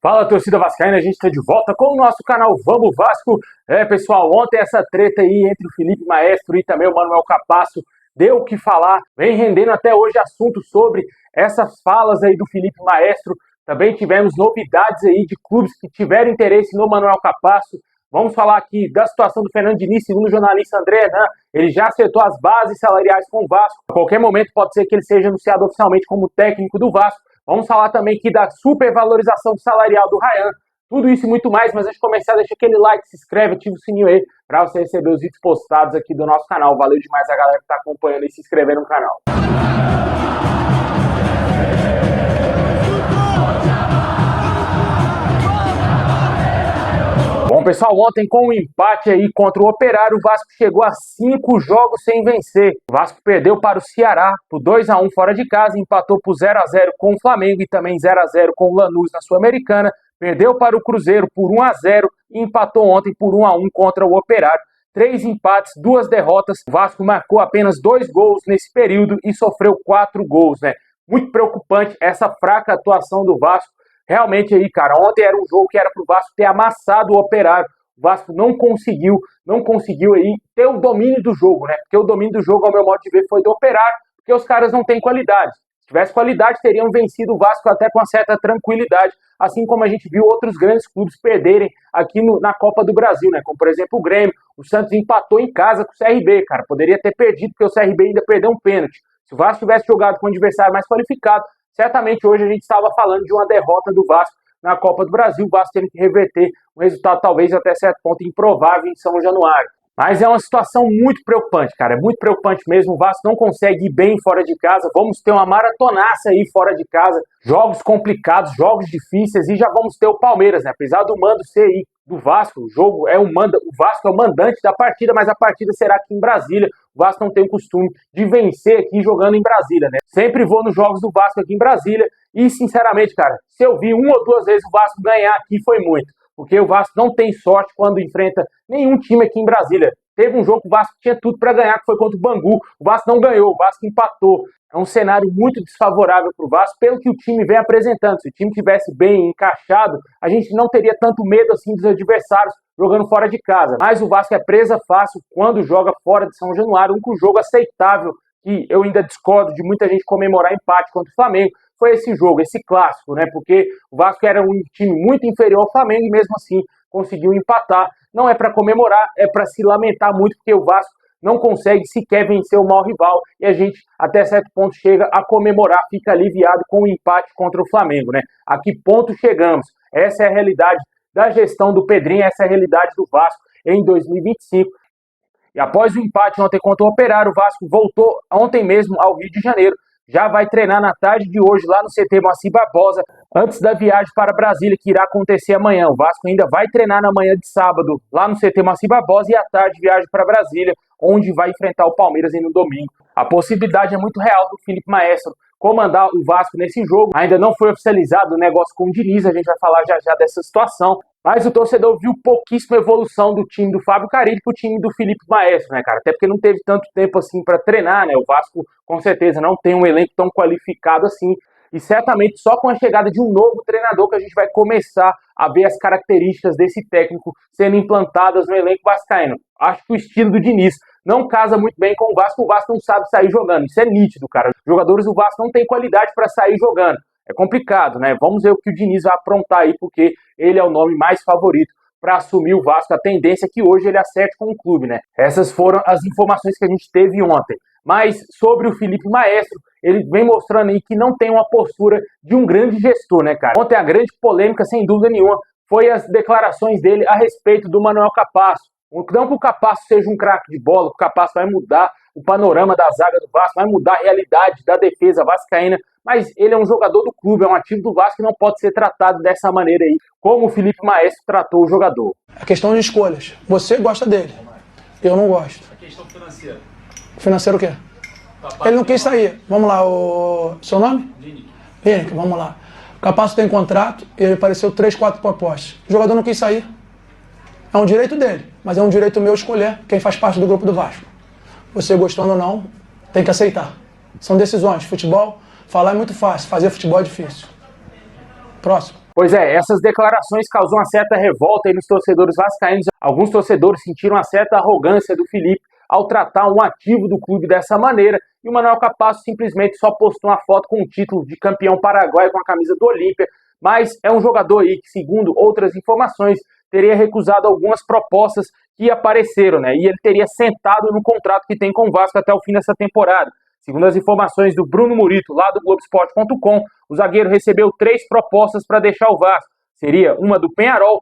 Fala, torcida vascaína, a gente está de volta com o nosso canal Vamos Vasco. Pessoal, ontem essa treta aí entre o Felipe Maestro e também o Manuel Capasso deu o que falar, vem rendendo até hoje assuntos sobre essas falas aí do Felipe Maestro. Também tivemos novidades aí de clubes que tiveram interesse no Manuel Capasso. Vamos falar aqui da situação do Fernando Diniz, segundo o jornalista André Hernan. Ele já acertou as bases salariais com o Vasco. A qualquer momento pode ser que ele seja anunciado oficialmente como técnico do Vasco. Vamos falar também aqui da supervalorização salarial do Ryan. Tudo isso e muito mais, mas antes de começar, deixa aquele like, se inscreve, ativa o sininho aí para você receber os vídeos postados aqui do nosso canal. Valeu demais a galera que está acompanhando e se inscrevendo no canal. Bom, pessoal, ontem com o empate aí contra o Operário, o Vasco chegou a 5 jogos sem vencer. O Vasco perdeu para o Ceará por 2-1 fora de casa, empatou por 0-0 com o Flamengo e também 0-0 com o Lanús na Sul-Americana, perdeu para o Cruzeiro por 1-0 e empatou ontem por 1-1 contra o Operário. 3 empates, 2 derrotas. O Vasco marcou apenas 2 gols nesse período e sofreu 4 gols, né? Muito preocupante essa fraca atuação do Vasco. Realmente aí, cara, ontem era um jogo que era pro Vasco ter amassado o Operário. O Vasco não conseguiu aí ter o domínio do jogo, né? Porque o domínio do jogo, ao meu modo de ver, foi do Operário, porque os caras não têm qualidade. Se tivesse qualidade, teriam vencido o Vasco até com uma certa tranquilidade, assim como a gente viu outros grandes clubes perderem aqui na Copa do Brasil, né? Como, por exemplo, o Grêmio. O Santos empatou em casa com o CRB, cara. Poderia ter perdido, porque o CRB ainda perdeu um pênalti. Se o Vasco tivesse jogado com um adversário mais qualificado, certamente hoje a gente estava falando de uma derrota do Vasco na Copa do Brasil, o Vasco tendo que reverter um resultado talvez até certo ponto improvável em São Januário. Mas é uma situação muito preocupante, cara, é muito preocupante mesmo, o Vasco não consegue ir bem fora de casa, vamos ter uma maratonaça aí fora de casa, jogos complicados, jogos difíceis e já vamos ter o Palmeiras, né? Apesar do mando ser aí do Vasco, o Vasco é o mandante da partida, mas a partida será aqui em Brasília. O Vasco não tem o costume de vencer aqui jogando em Brasília, né? Sempre vou nos jogos do Vasco aqui em Brasília e, sinceramente, cara, se eu vi 1 ou 2 vezes o Vasco ganhar aqui foi muito. Porque o Vasco não tem sorte quando enfrenta nenhum time aqui em Brasília. Teve um jogo que o Vasco tinha tudo para ganhar, que foi contra o Bangu. O Vasco não ganhou, o Vasco empatou. É um cenário muito desfavorável para o Vasco, pelo que o time vem apresentando. Se o time tivesse bem encaixado, a gente não teria tanto medo assim dos adversários jogando fora de casa. Mas o Vasco é presa fácil quando joga fora de São Januário. O único jogo aceitável, que eu ainda discordo de muita gente comemorar empate contra o Flamengo, foi esse jogo, esse clássico, né? Porque o Vasco era um time muito inferior ao Flamengo e mesmo assim conseguiu empatar. Não é para comemorar, é para se lamentar muito, porque o Vasco não consegue sequer vencer o maior rival e a gente até certo ponto chega a comemorar, fica aliviado com o empate contra o Flamengo, né? A que ponto chegamos? Essa é a realidade da gestão do Pedrinho, essa é a realidade do Vasco em 2025. E após o empate ontem contra o Operário, o Vasco voltou ontem mesmo ao Rio de Janeiro. Já vai treinar na tarde de hoje lá no CT Moacir Barbosa, antes da viagem para Brasília, que irá acontecer amanhã. O Vasco ainda vai treinar na manhã de sábado lá no CT Moacir Barbosa e à tarde viagem para Brasília, onde vai enfrentar o Palmeiras no domingo. A possibilidade é muito real do Felipe Maestro comandar o Vasco nesse jogo. Ainda não foi oficializado o negócio com o Diniz, a gente vai falar já já dessa situação. Mas o torcedor viu pouquíssima evolução do time do Fábio Carille para o time do Felipe Maestro, né, cara? Até porque não teve tanto tempo assim para treinar, né? O Vasco, com certeza, não tem um elenco tão qualificado assim. E certamente só com a chegada de um novo treinador que a gente vai começar a ver as características desse técnico sendo implantadas no elenco vascaíno. Acho que o estilo do Diniz não casa muito bem com o Vasco não sabe sair jogando. Isso é nítido, cara. Os jogadores do Vasco não têm qualidade para sair jogando. É complicado, né? Vamos ver o que o Diniz vai aprontar aí, porque ele é o nome mais favorito para assumir o Vasco. A tendência é que hoje ele acerte com o clube, né? Essas foram as informações que a gente teve ontem. Mas sobre o Felipe Maestro, ele vem mostrando aí que não tem uma postura de um grande gestor, né, cara? Ontem a grande polêmica, sem dúvida nenhuma, foi as declarações dele a respeito do Manuel Capasso. Não que o Capasso seja um craque de bola, o Capasso vai mudar o panorama da zaga do Vasco, vai mudar a realidade da defesa vascaína, mas ele é um jogador do clube, é um ativo do Vasco que não pode ser tratado dessa maneira aí, como o Felipe Maestro tratou o jogador. É questão de escolhas. Você gosta dele, eu não gosto. A questão financeira. Financeiro o quê? Ele não quis sair. Vamos lá, o seu nome? Lineker, vamos lá. O Capasso tem contrato, ele apareceu 3, 4 propostas. O jogador não quis sair. É um direito dele, mas é um direito meu escolher quem faz parte do grupo do Vasco. Você gostando ou não, tem que aceitar. São decisões. Futebol, falar é muito fácil, fazer futebol é difícil. Próximo. Pois é, essas declarações causam uma certa revolta aí nos torcedores vascaínos. Alguns torcedores sentiram uma certa arrogância do Felipe ao tratar um ativo do clube dessa maneira, e o Manuel Capasso simplesmente só postou uma foto com o título de campeão paraguaio com a camisa do Olímpia, mas é um jogador aí que, segundo outras informações, teria recusado algumas propostas que apareceram, né? E ele teria sentado no contrato que tem com o Vasco até o fim dessa temporada. Segundo as informações do Bruno Murito, lá do Globoesporte.com, o zagueiro recebeu 3 propostas para deixar o Vasco. Seria uma do Peñarol,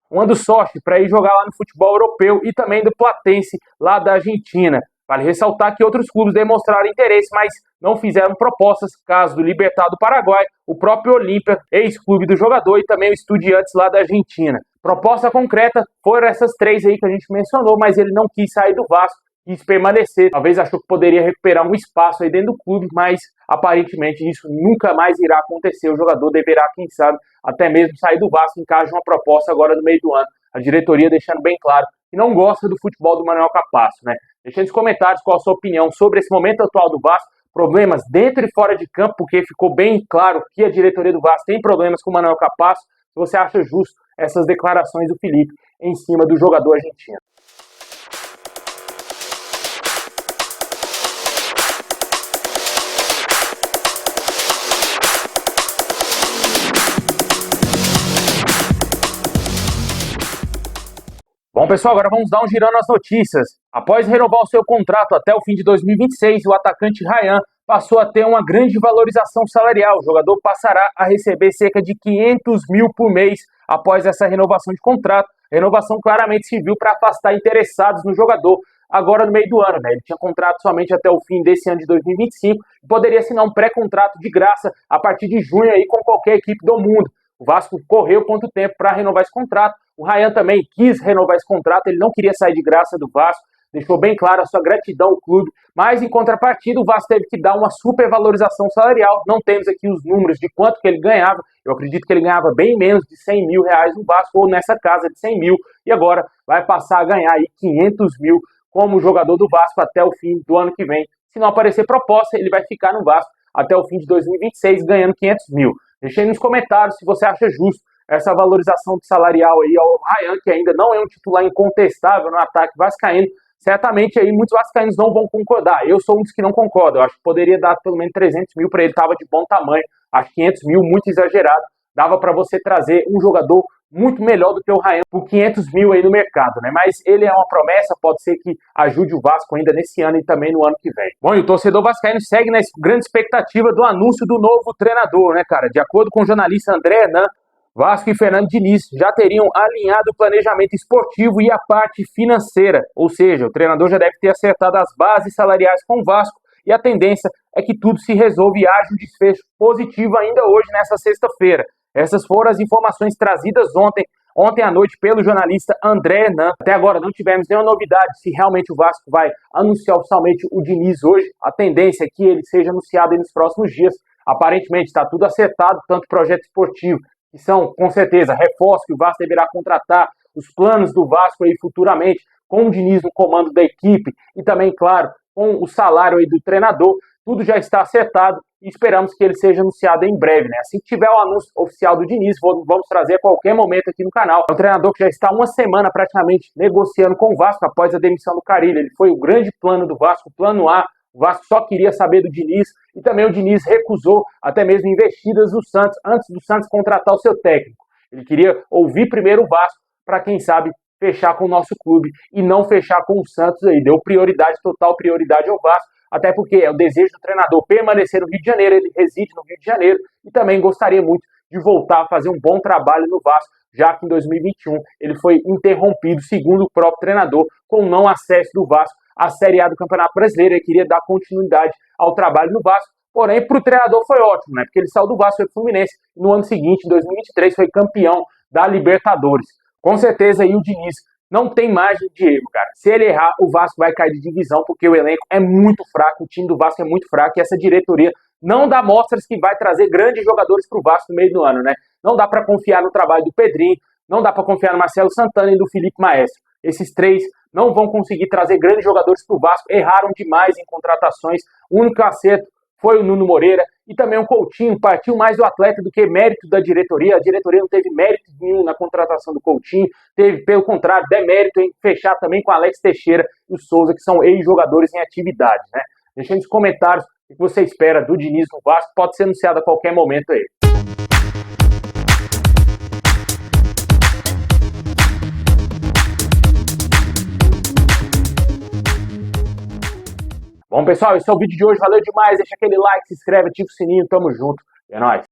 uma do Sochi para ir jogar lá no futebol europeu e também do Platense, lá da Argentina. Vale ressaltar que outros clubes demonstraram interesse, mas não fizeram propostas, caso do Libertad do Paraguai, o próprio Olímpia, ex-clube do jogador, e também o Estudiantes lá da Argentina. Proposta concreta foram essas 3 aí que a gente mencionou, mas ele não quis sair do Vasco, quis permanecer. Talvez achou que poderia recuperar um espaço aí dentro do clube, mas aparentemente isso nunca mais irá acontecer. O jogador deverá, quem sabe, até mesmo sair do Vasco em caso de uma proposta agora no meio do ano. A diretoria deixando bem claro que não gosta do futebol do Manuel Capasso, né? Deixa nos comentários qual a sua opinião sobre esse momento atual do Vasco, problemas dentro e fora de campo, porque ficou bem claro que a diretoria do Vasco tem problemas com o Manuel Capasso. Se você acha justo essas declarações do Felipe em cima do jogador argentino. Bom, pessoal, agora vamos dar um girão nas notícias. Após renovar o seu contrato até o fim de 2026, o atacante Ryan passou a ter uma grande valorização salarial. O jogador passará a receber cerca de 500 mil por mês após essa renovação de contrato. A renovação claramente serviu para afastar interessados no jogador agora no meio do ano, né? Ele tinha contrato somente até o fim desse ano de 2025 e poderia assinar um pré-contrato de graça a partir de junho aí com qualquer equipe do mundo. O Vasco correu quanto tempo para renovar esse contrato. O Ryan também quis renovar esse contrato, ele não queria sair de graça do Vasco, deixou bem claro a sua gratidão ao clube, mas em contrapartida o Vasco teve que dar uma supervalorização salarial. Não temos aqui os números de quanto que ele ganhava, eu acredito que ele ganhava bem menos de 100 mil reais no Vasco, ou nessa casa de 100 mil, e agora vai passar a ganhar aí 500 mil como jogador do Vasco até o fim do ano que vem. Se não aparecer proposta, ele vai ficar no Vasco até o fim de 2026 ganhando 500 mil. Deixe aí nos comentários se você acha justo essa valorização salarial aí ao Ryan, que ainda não é um titular incontestável no ataque vascaíno. Certamente aí muitos vascaínos não vão concordar. Eu sou um dos que não concordo. Eu acho que poderia dar pelo menos 300 mil para ele, estava de bom tamanho. Acho 500 mil muito exagerado. Dava para você trazer um jogador muito melhor do que o Ryan por 500 mil aí no mercado, né? Mas ele é uma promessa, pode ser que ajude o Vasco ainda nesse ano e também no ano que vem. Bom, e o torcedor vascaíno segue na grande expectativa do anúncio do novo treinador, né, cara? De acordo com o jornalista André Hernan, Vasco e Fernando Diniz já teriam alinhado o planejamento esportivo e a parte financeira, ou seja, o treinador já deve ter acertado as bases salariais com o Vasco e a tendência é que tudo se resolva e haja um desfecho positivo ainda hoje, nessa sexta-feira. Essas foram as informações trazidas ontem à noite pelo jornalista André Hernan. Até agora não tivemos nenhuma novidade se realmente o Vasco vai anunciar oficialmente o Diniz hoje. A tendência é que ele seja anunciado nos próximos dias. Aparentemente está tudo acertado, tanto projeto esportivo, que são, com certeza, reforços que o Vasco deverá contratar, os planos do Vasco aí futuramente, com o Diniz no comando da equipe e também, claro, com o salário aí do treinador, tudo já está acertado e esperamos que ele seja anunciado em breve, né? Assim que tiver o anúncio oficial do Diniz, vamos trazer a qualquer momento aqui no canal. É um treinador que já está uma semana praticamente negociando com o Vasco após a demissão do Carille. Ele foi o grande plano do Vasco, o plano A. O Vasco só queria saber do Diniz e também o Diniz recusou até mesmo investidas do Santos antes do Santos contratar o seu técnico. Ele queria ouvir primeiro o Vasco para, quem sabe, fechar com o nosso clube e não fechar com o Santos aí. Deu prioridade, total prioridade ao Vasco, até porque é o desejo do treinador permanecer no Rio de Janeiro, ele reside no Rio de Janeiro e também gostaria muito de voltar a fazer um bom trabalho no Vasco, já que em 2021 ele foi interrompido, segundo o próprio treinador, com o não acesso do Vasco à Série A do Campeonato Brasileiro. Ele queria dar continuidade ao trabalho no Vasco, porém para o treinador foi ótimo, né? Porque ele saiu do Vasco, foi pro Fluminense, e no ano seguinte, em 2023, foi campeão da Libertadores. Com certeza aí o Diniz não tem margem de erro, cara. Se ele errar, o Vasco vai cair de divisão, porque o elenco é muito fraco, o time do Vasco é muito fraco, e essa diretoria não dá mostras que vai trazer grandes jogadores para o Vasco no meio do ano, né? Não dá para confiar no trabalho do Pedrinho, não dá para confiar no Marcelo Santana e do Felipe Maestro. Esses três não vão conseguir trazer grandes jogadores para o Vasco, erraram demais em contratações. O único acerto foi o Nuno Moreira, e também o Coutinho partiu mais do atleta do que mérito da diretoria. A diretoria não teve mérito nenhum na contratação do Coutinho, teve, pelo contrário, demérito em fechar também com Alex Teixeira e o Souza, que são ex-jogadores em atividade, né? Deixa nos comentários o que você espera do Diniz no Vasco, pode ser anunciado a qualquer momento aí. Bom, pessoal, esse é o vídeo de hoje. Valeu demais. Deixa aquele like, se inscreve, ativa o sininho. Tamo junto. É nóis.